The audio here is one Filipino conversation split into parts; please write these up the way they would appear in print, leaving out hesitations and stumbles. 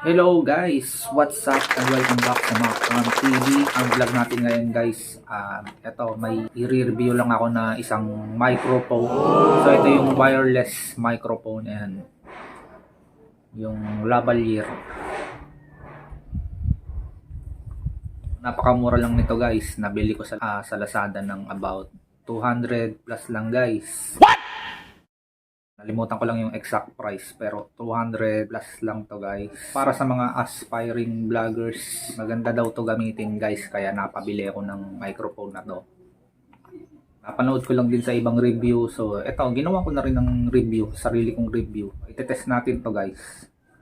Hello guys, what's up and welcome back sa Macron TV. Ang vlog natin ngayon guys, eto may i-review lang ako na isang microphone. So ito yung wireless microphone, yan. Yung lavalier. Napakamura lang nito guys, nabili ko sa Lazada ng about 200 plus lang guys. Nalimutan ko lang yung exact price pero 200 plus lang to guys. Para sa mga aspiring vloggers, maganda daw to gamitin guys, kaya napabili ako ng microphone na to. Napanood ko lang din sa ibang review, so eto ginawa ko na rin ng review, sarili kong review. Itetest natin to guys.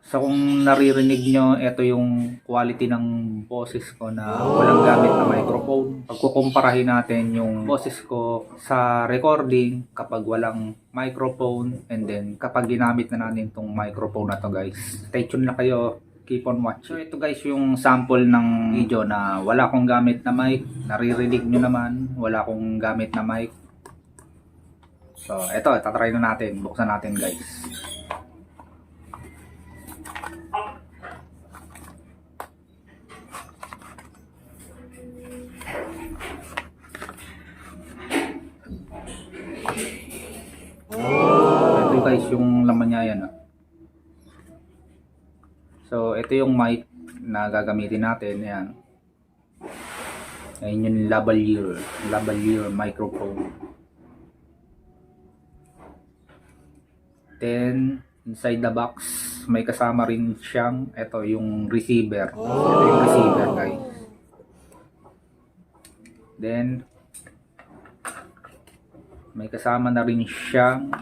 So kung naririnig nyo, ito yung quality ng boses ko na walang gamit na microphone. Pagkukumparahin natin yung boses ko sa recording kapag walang microphone and then kapag ginamit na natin itong microphone na to guys. Stay tuned na kayo. Keep on watching. So ito guys yung sample ng video na wala akong gamit na mic. Naririnig nyo naman, wala akong gamit na mic. So ito, tatry na natin. Buksan natin guys. Ito guys yung laman niya yan. So ito yung mic na gagamitin natin. Yan. Ayan yung lavalier microphone. Then inside the box may kasama rin siyang ito yung receiver. Ito yung receiver guys. Then may kasama na rin siyang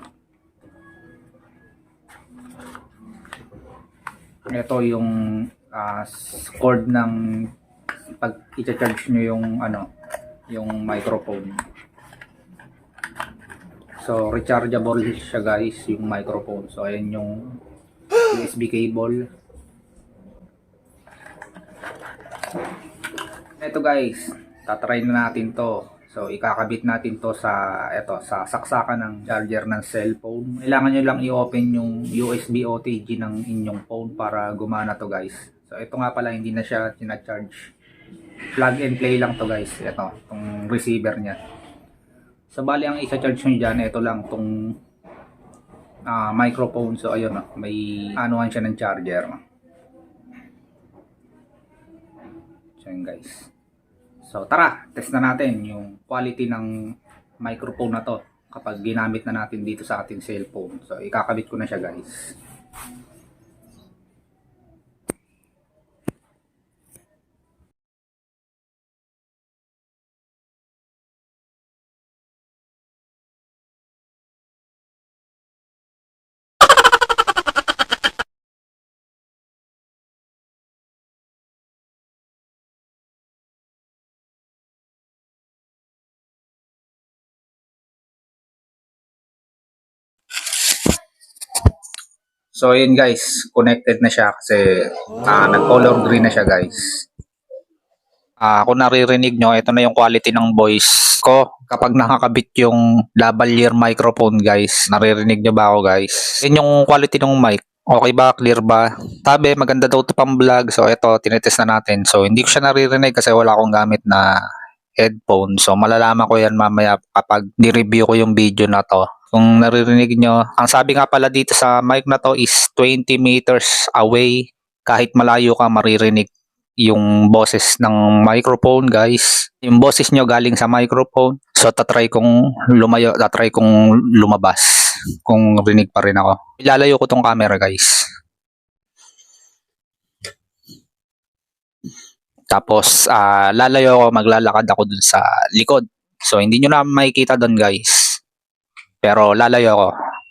ito yung cord ng pag i-charge nyo yung yung microphone. So rechargeable siya guys yung microphone. So ayan yung USB cable. Ito guys, tatry na natin to. So ikakabit natin to sa saksakan ng charger ng cellphone. Kailangan nyo lang i-open yung USB OTG ng inyong phone para gumana to guys. So ito nga pala hindi na siya tina-charge. Plug and play lang to guys. Ito, itong receiver niya. So bali ang isa-charge nyo dyan, ito lang itong microphone. So ayun, may anuhan siya ng charger. So yun guys. So tara, test na natin yung quality ng microphone na to kapag ginamit na natin dito sa ating cellphone. So ikakabit ko na siya guys. So yun guys, connected na siya kasi nag-color green na siya guys. Kung naririnig nyo, ito na yung quality ng voice ko kapag nakakabit yung lavalier microphone guys. Naririnig nyo ba ako guys? Yun yung quality ng mic. Okay ba? Clear ba? Sabi, maganda daw ito pang vlog. So ito, tinetest na natin. So hindi ko siya naririnig kasi wala akong gamit na headphone. So malalaman ko yan mamaya kapag ni-review ko yung video na to. Kung naririnig nyo, ang sabi nga pala dito sa mic na to is 20 meters away. Kahit malayo ka, maririnig yung boses ng microphone guys. Yung boses nyo galing sa microphone. So tatry kong lumayo, tatry kong lumabas kung rinig pa rin ako. Ilalayo ko tong camera guys. Tapos lalayo ako, maglalakad ako dun sa likod. So hindi nyo na makikita dun guys. Pero lalayo ako.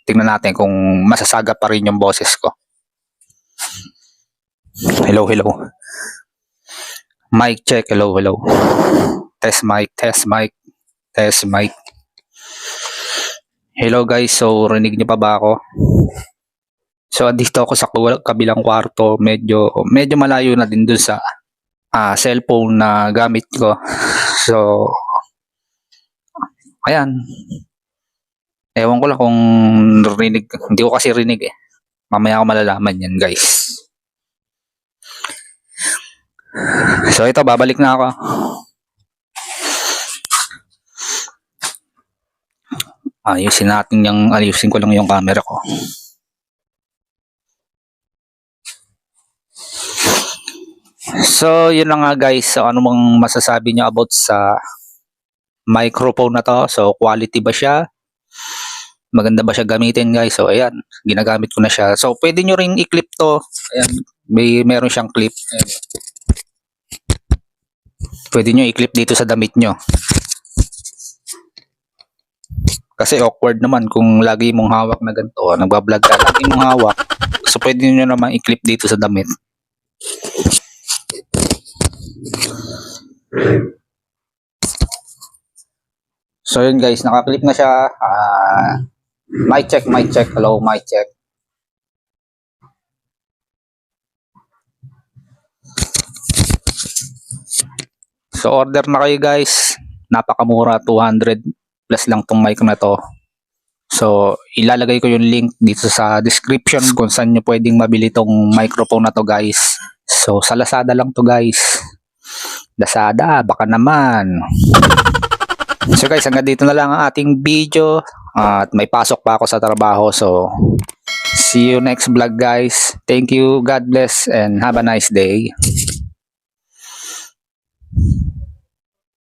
Tingnan natin kung masasaga pa rin yung boses ko. Hello, hello. Mic check, hello, hello. Test mic, test mic, test mic. Hello guys, so rinig niyo pa ba ako? So dito ako sa kabilang kwarto, medyo malayo na din dun sa cellphone na gamit ko. So ayan. Ewan ko lang kung rinig, hindi ko kasi rinig eh. Mamaya ako malalaman yan guys. So ito, babalik na ako. Ayusin ko lang yung camera ko. So, yun lang nga guys. So, ano mang masasabi nyo about sa microphone na to? So, quality ba siya? Maganda ba siya gamitin guys? So, ayan. Ginagamit ko na siya. So, pwede nyo ring i-clip to. Ayan. Meron siyang clip. Ayan. Pwede nyo i-clip dito sa damit nyo. Kasi awkward naman kung lagi mong hawak na ganito. Nagbablog ka, lagi mong hawak. So, pwede nyo naman i-clip dito sa damit. So yun guys, naka-clip na siya. Mic check. Hello, mic check. So order na kayo guys. Napakamura, 200 plus lang tong mic na to. So ilalagay ko yung link dito sa description kung saan nyo pwedeng mabili tong microphone na to guys. So sa Lazada lang to guys. Lazada, baka naman. So guys, hanggang dito na lang ang ating video. At may pasok pa ako sa trabaho. So see you next vlog guys. Thank you, God bless, and have a nice day.